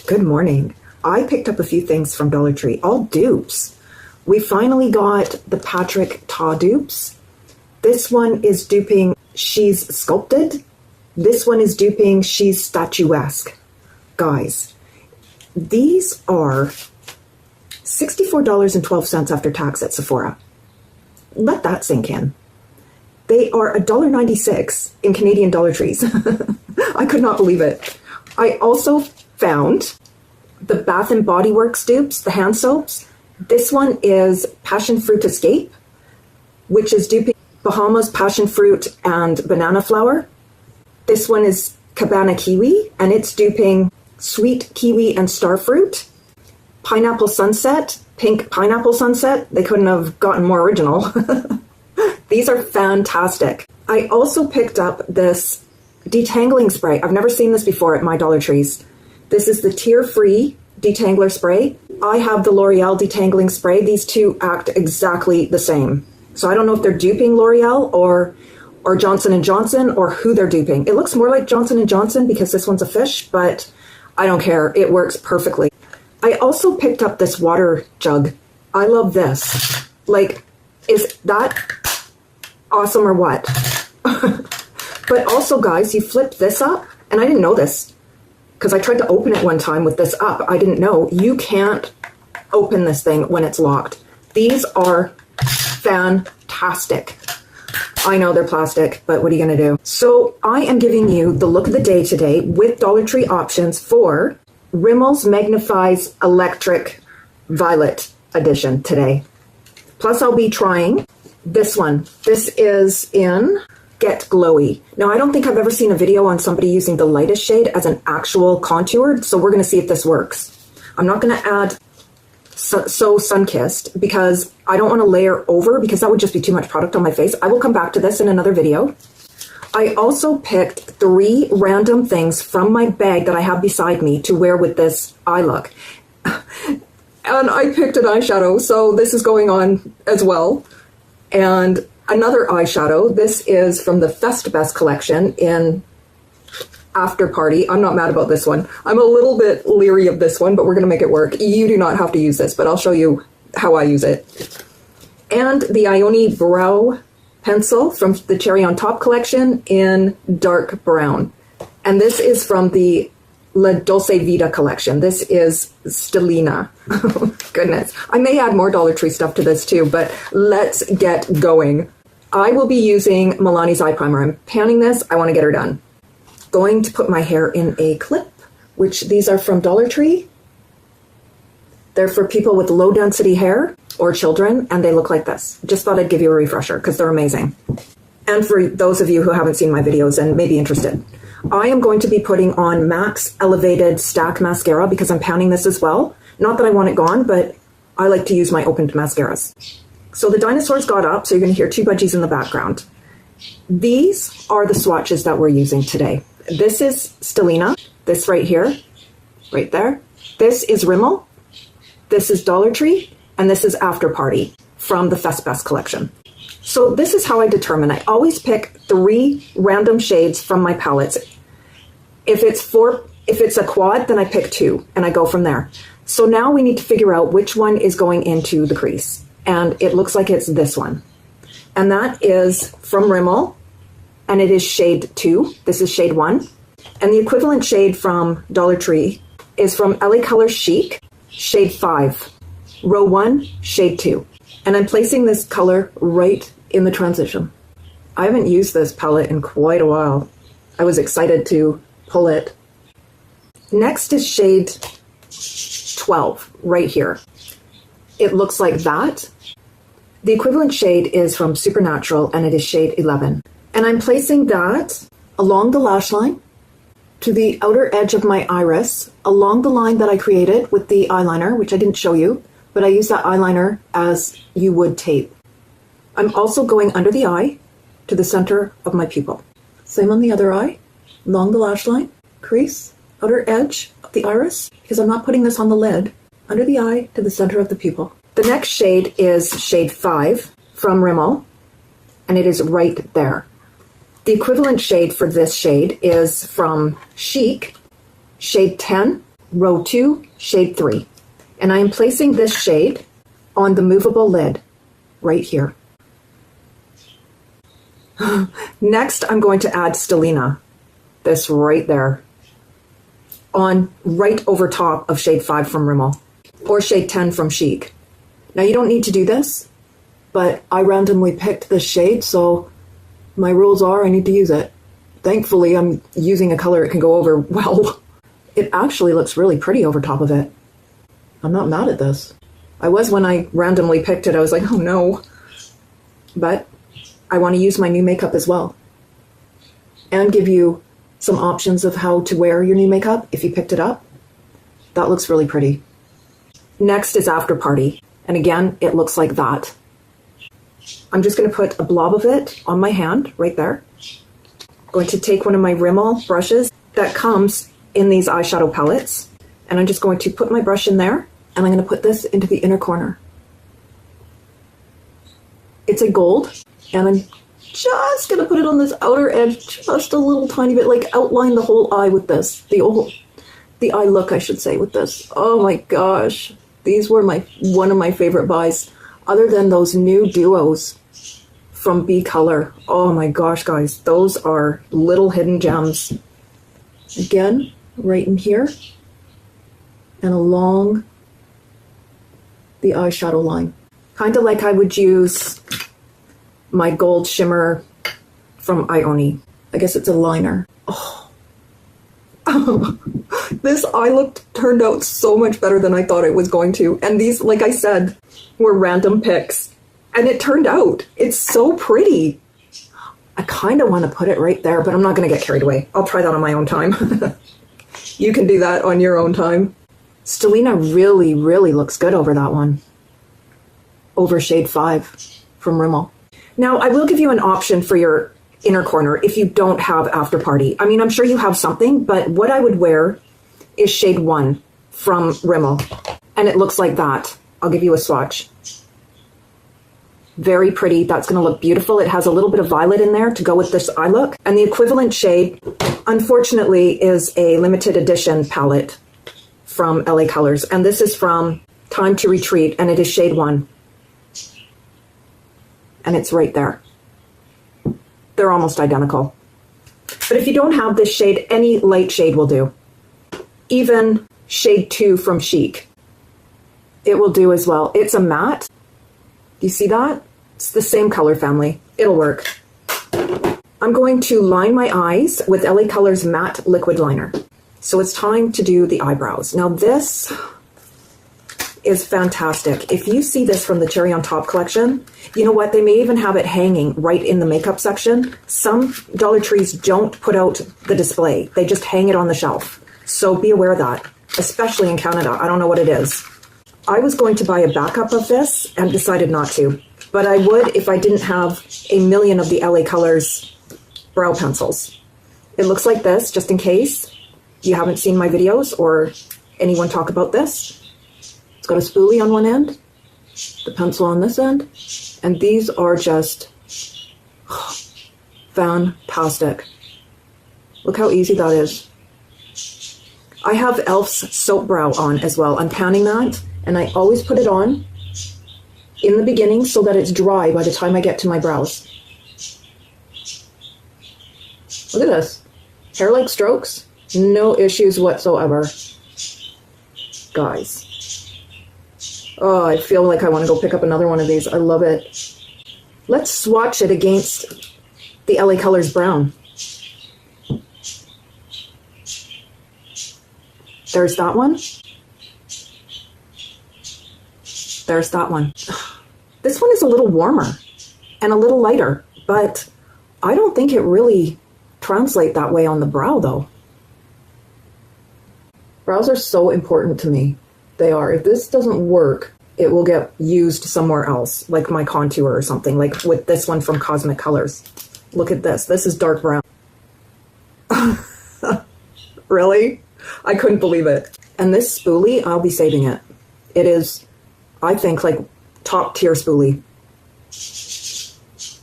Good morning. I picked up a few things from Dollar Tree, all dupes. We finally got the Patrick Ta dupes. This one is duping She's Sculpted. This one is duping She's Statuesque. Guys, these are $64.12 after tax at Sephora. Let that sink in. They are $1.96 in Canadian Dollar Trees. I could not believe it. I also found the Bath & Body Works dupes, the hand soaps. This one is Passion Fruit Escape, which is duping Bahamas Passion Fruit and Banana Flower. This one is Cabana Kiwi, and it's duping Sweet Kiwi and Starfruit. Pineapple Sunset, Pink Pineapple Sunset. They couldn't have gotten more original. These are fantastic. I also picked up this detangling spray. I've never seen this before at my Dollar Trees. This is the tear-free detangler spray. I have the L'Oreal detangling spray. These two act exactly the same. So I don't know if they're duping L'Oreal or Johnson & Johnson or who they're duping. It looks more like Johnson & Johnson because this one's a fish, but I don't care. It works perfectly. I also picked up this water jug. I love this. Like, is that awesome or what? But also, guys, you flip this up, and I didn't know this because I tried to open it one time with this up. I didn't know. You can't open this thing when it's locked. These are fantastic. I know they're plastic, but what are you going to do? So I am giving you the look of the day today with Dollar Tree options for Rimmel's Magnifies Electric Violet Edition today. Plus I'll be trying this one. This is in Get Glowy. Now, I don't think I've ever seen a video on somebody using the lightest shade as an actual contour, so we're going to see if this works. I'm not going to add So Sun-Kissed because I don't want to layer over because that would just be too much product on my face. I will come back to this in another video. I also picked 3 random things from my bag that I have beside me to wear with this eye look. And I picked an eyeshadow, so this is going on as well. And another eyeshadow. This is from the Fest Best collection in After Party. I'm not mad about this one. I'm a little bit leery of this one, but we're going to make it work. You do not have to use this, but I'll show you how I use it. And the Ione Brow Pencil from the Cherry on Top collection in dark brown. And this is from the La Dolce Vita collection. This is Stellina. Goodness. I may add more Dollar Tree stuff to this too, but let's get going. I will be using Milani's eye primer. I'm panning this. I want to get her done. Going to put my hair in a clip, which these are from Dollar Tree. They're for people with low density hair or children, and they look like this. Just thought I'd give you a refresher because they're amazing. And for those of you who haven't seen my videos and may be interested, I am going to be putting on MAC's Elevated Stack Mascara because I'm panning this as well. Not that I want it gone, but I like to use my opened mascaras. So the dinosaurs got up, so you're going to hear 2 budgies in the background. These are the swatches that we're using today. This is Stellina, this right here, right there. This is Rimmel, this is Dollar Tree, and this is After Party from the Fest Best collection. So this is how I determine. I always pick 3 random shades from my palettes. If it's a quad, then I pick 2 and I go from there. So now we need to figure out which one is going into the crease. And it looks like it's this one. And that is from Rimmel, and it is shade 2. This is shade 1. And the equivalent shade from Dollar Tree is from LA Color Chic, shade 5. Row 1, shade 2. And I'm placing this color right in the transition. I haven't used this palette in quite a while. I was excited to pull it. Next is shade 12, right here. It looks like that. The equivalent shade is from Supernatural, and it is shade 11. And I'm placing that along the lash line, to the outer edge of my iris, along the line that I created with the eyeliner, which I didn't show you, but I use that eyeliner as you would tape. I'm also going under the eye to the center of my pupil. Same on the other eye, along the lash line, crease, outer edge of the iris, because I'm not putting this on the lid, under the eye to the center of the pupil. The next shade is shade 5 from Rimmel, and it is right there. The equivalent shade for this shade is from Chic, shade 10, row 2, shade 3. And I am placing this shade on the movable lid right here. Next, I'm going to add Stellina, this right there, on right over top of shade 5 from Rimmel, or shade 10 from Chic. Now you don't need to do this, but I randomly picked this shade, so my rules are I need to use it. Thankfully, I'm using a color it can go over well. It actually looks really pretty over top of it. I'm not mad at this. I was when I randomly picked it, I was like, oh no. But I want to use my new makeup as well, and give you some options of how to wear your new makeup if you picked it up. That looks really pretty. Next is After Party, and again, it looks like that. I'm just going to put a blob of it on my hand right there. I'm going to take one of my Rimmel brushes that comes in these eyeshadow palettes, and I'm just going to put my brush in there, and I'm going to put this into the inner corner. It's a gold, and I'm just going to put it on this outer edge just a little tiny bit, like outline the whole eye with this. The eye look, I should say, with this. Oh my gosh. These were one of my favorite buys, other than those new duos from B Color. Oh my gosh, guys. Those are little hidden gems. Again, right in here and along the eyeshadow line. Kind of like I would use my gold shimmer from Ioni. I guess it's a liner. Oh. This eye look turned out so much better than I thought it was going to. And these, like I said, were random picks. And it turned out. It's so pretty. I kind of want to put it right there, but I'm not going to get carried away. I'll try that on my own time. You can do that on your own time. Stellina really, really looks good over that one. Over shade 5 from Rimmel. Now, I will give you an option for your inner corner if you don't have After Party. I mean, I'm sure you have something, but what I would wear is shade 1 from Rimmel. And it looks like that. I'll give you a swatch. Very pretty. That's going to look beautiful. It has a little bit of violet in there to go with this eye look. And the equivalent shade, unfortunately, is a limited edition palette from LA Colors. And this is from Time to Retreat, and it is shade 1. And it's right there. They're almost identical. But if you don't have this shade, any light shade will do. Even shade 2 from Chic. It will do as well. It's a matte. Do you see that? It's the same color family. It'll work. I'm going to line my eyes with LA Colors Matte Liquid Liner. So it's time to do the eyebrows. Now this is fantastic. If you see this from the Cherry on Top collection, you know what? They may even have it hanging right in the makeup section. Some Dollar Trees don't put out the display. They just hang it on the shelf. So be aware of that, especially in Canada. I don't know what it is. I was going to buy a backup of this and decided not to, but I would if I didn't have a million of the LA Colors brow pencils. It looks like this, just in case you haven't seen my videos or anyone talk about this. It's got a spoolie on one end, the pencil on this end, and these are just fantastic. Look how easy that is. I have Elf's Soap Brow on as well. I'm panning that, and I always put it on in the beginning so that it's dry by the time I get to my brows. Look at this. Hair-like strokes, no issues whatsoever. Guys. Oh, I feel like I want to go pick up another one of these. I love it. Let's swatch it against the LA Colors brown. There's that one. There's that one. This one is a little warmer and a little lighter, but I don't think it really translates that way on the brow, though. Brows are so important to me. They are. If this doesn't work, it will get used somewhere else, like my contour or something, like with this one from Cosmic Colors. Look at this. This is dark brown. Really? I couldn't believe it. And this spoolie, I'll be saving it. It is, I think, like top tier spoolie.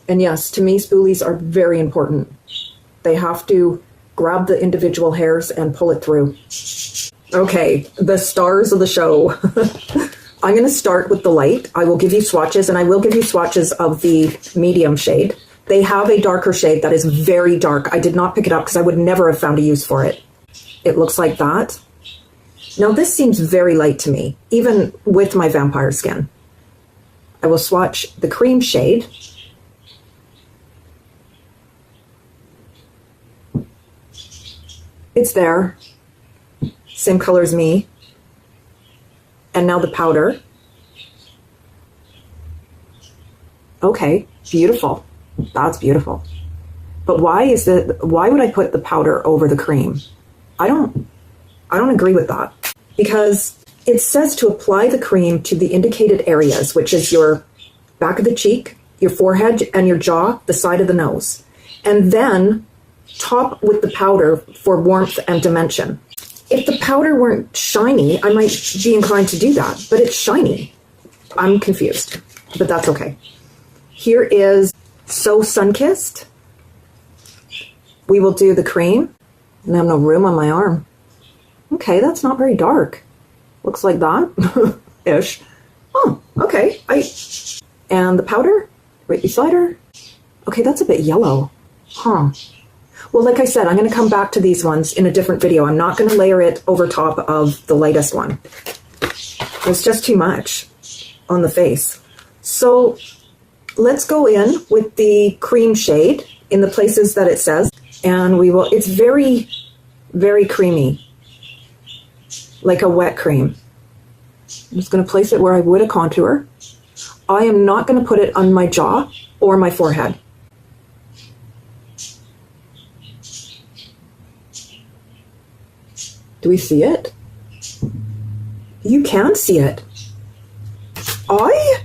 And yes, to me, spoolies are very important. They have to grab the individual hairs and pull it through. Okay, the stars of the show. I'm going to start with the light. I will give you swatches, and I will give you swatches of the medium shade. They have a darker shade that is very dark. I did not pick it up because I would never have found a use for it. It looks like that. Now this seems very light to me, even with my vampire skin. I will swatch the cream shade. It's there. Same color as me. And now the powder. Okay, beautiful. That's beautiful. But why would I put the powder over the cream? I don't agree with that. Because it says to apply the cream to the indicated areas, which is your back of the cheek, your forehead, and your jaw, the side of the nose. And then top with the powder for warmth and dimension. If the powder weren't shiny, I might be inclined to do that, but it's shiny. I'm confused, but that's okay. Here is So Sunkissed. We will do the cream. And I have no room on my arm. Okay, that's not very dark. Looks like that, ish. Oh, okay. And the powder, right beside her. Okay, that's a bit yellow. Huh. Well, like I said, I'm going to come back to these ones in a different video. I'm not going to layer it over top of the lightest one. It's just too much on the face. So let's go in with the cream shade in the places that it says. And we will, it's very, very creamy. Like a wet cream. I'm just going to place it where I would a contour. I am not going to put it on my jaw or my forehead. Do we see it? You can see it. I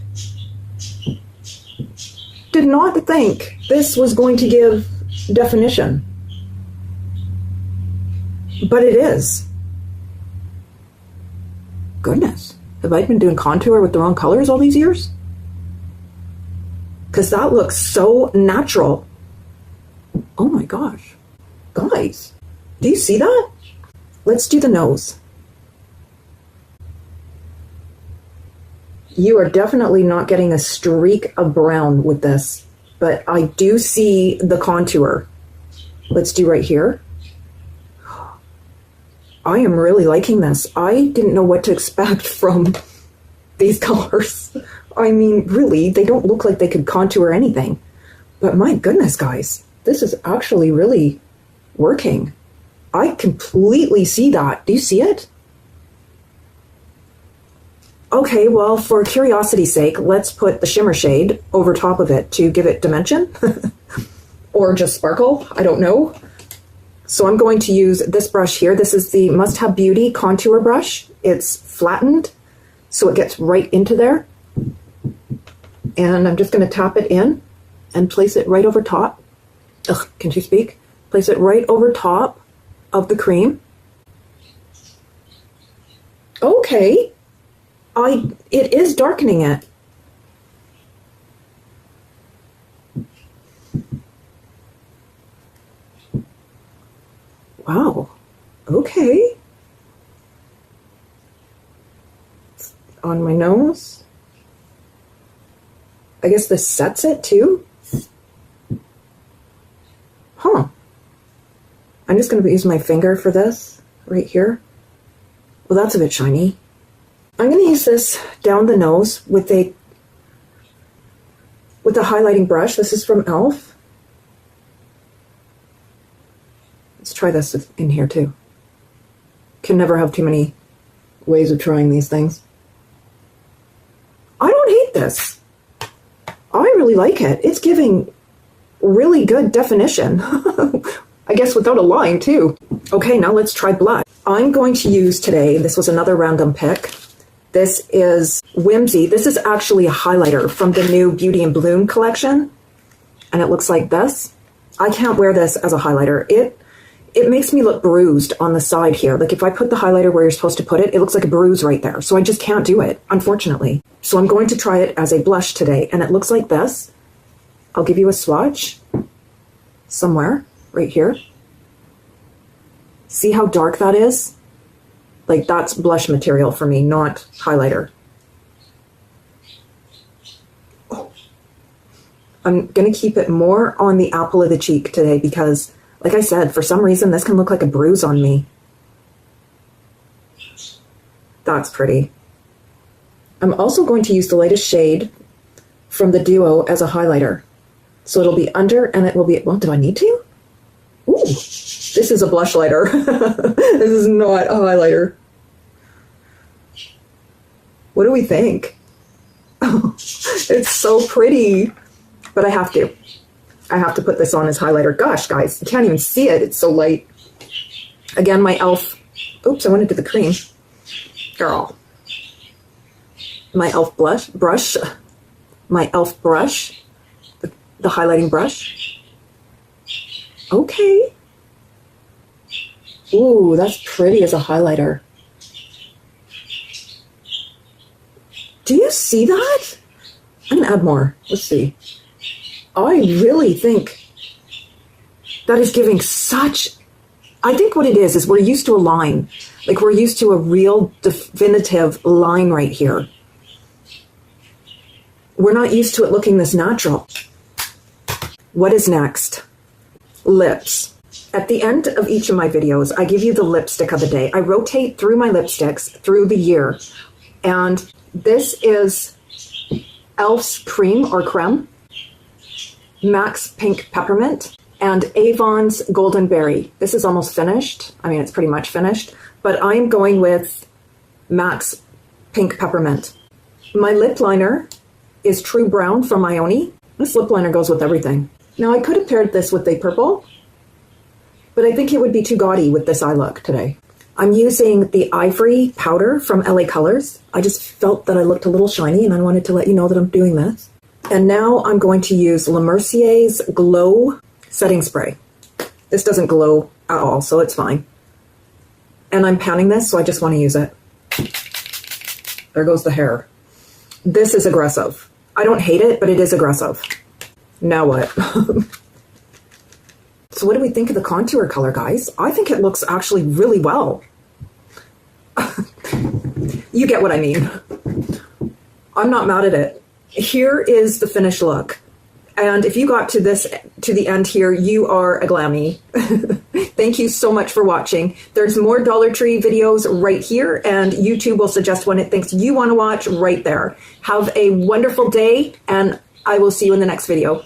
did not think this was going to give definition. But it is. Goodness, have I been doing contour with the wrong colors all these years? Because that looks so natural. Oh my gosh. Guys, do you see that? Let's do the nose. You are definitely not getting a streak of brown with this, but I do see the contour. Let's do right here. I am really liking this. I didn't know what to expect from these colors. I mean, really, they don't look like they could contour anything. But my goodness, guys, this is actually really working. I completely see that. Do you see it? Okay, well, for curiosity's sake, let's put the shimmer shade over top of it to give it dimension. Or just sparkle, I don't know. So I'm going to use this brush here. This is the Must Have Beauty contour brush. It's flattened, so it gets right into there. And I'm just going to tap it in and place it right over top. Ugh, can she speak? Place it right over top of the cream. Okay. It is darkening it. Wow. Okay. On my nose. I guess this sets it too. Huh. I'm just going to use my finger for this right here. Well, that's a bit shiny. I'm going to use this down the nose with a highlighting brush. This is from e.l.f. Let's try this in here too. Can never have too many ways of trying these things. I don't hate this. I really like it. It's giving really good definition. I guess without a line too. Okay, now let's try blush. I'm going to use today, this was another random pick. This is Whimsy. This is actually a highlighter from the new Beauty and Bloom collection. And it looks like this. I can't wear this as a highlighter. It makes me look bruised on the side here. Like if I put the highlighter where you're supposed to put it, it looks like a bruise right there. So I just can't do it, unfortunately. So I'm going to try it as a blush today. And it looks like this. I'll give you a swatch somewhere right here. See how dark that is? Like, that's blush material for me, not highlighter. Oh. I'm going to keep it more on the apple of the cheek today because, like I said, for some reason, this can look like a bruise on me. That's pretty. I'm also going to use the lightest shade from the Duo as a highlighter. So it'll be under and it will be, well, do I need to? Ooh, this is a blush lighter. This is not a highlighter. What do we think? Oh, it's so pretty. But I have to. I have to put this on as highlighter. Gosh, guys, you can't even see it. It's so light. Again, my e.l.f. Oops, I went into the cream. Girl. My e.l.f. brush. My e.l.f. brush. The highlighting brush. Okay. Ooh, that's pretty as a highlighter. Do you see that? I'm gonna add more. Let's see. I really think that is giving such, I think what it is we're used to a line. Like, we're used to a real definitive line right here. We're not used to it looking this natural. What is next? Lips. At the end of each of my videos, I give you the lipstick of the day. I rotate through my lipsticks through the year. And this is e.l.f.'s Cream or Creme, MAC's Pink Peppermint, and Avon's Golden Berry. This is almost finished. I mean, it's pretty much finished. But I'm going with MAC's Pink Peppermint. My lip liner is True Brown from Ioni. This lip liner goes with everything. Now, I could have paired this with a purple, but I think it would be too gaudy with this eye look today. I'm using the Ivory powder from LA Colors. I just felt that I looked a little shiny, and I wanted to let you know that I'm doing this. And now I'm going to use Le Mercier's Glow Setting Spray. This doesn't glow at all, so it's fine. And I'm panning this, so I just want to use it. There goes the hair. This is aggressive. I don't hate it, but it is aggressive. Now what? So what do we think of the contour color, guys? I think it looks actually really well. You get what I mean. I'm not mad at it. Here is the finished look. And if you got to the end here, you are a Glammy. Thank you so much for watching. There's more Dollar Tree videos right here, and YouTube will suggest one it thinks you want to watch right there. Have a wonderful day, and I will see you in the next video.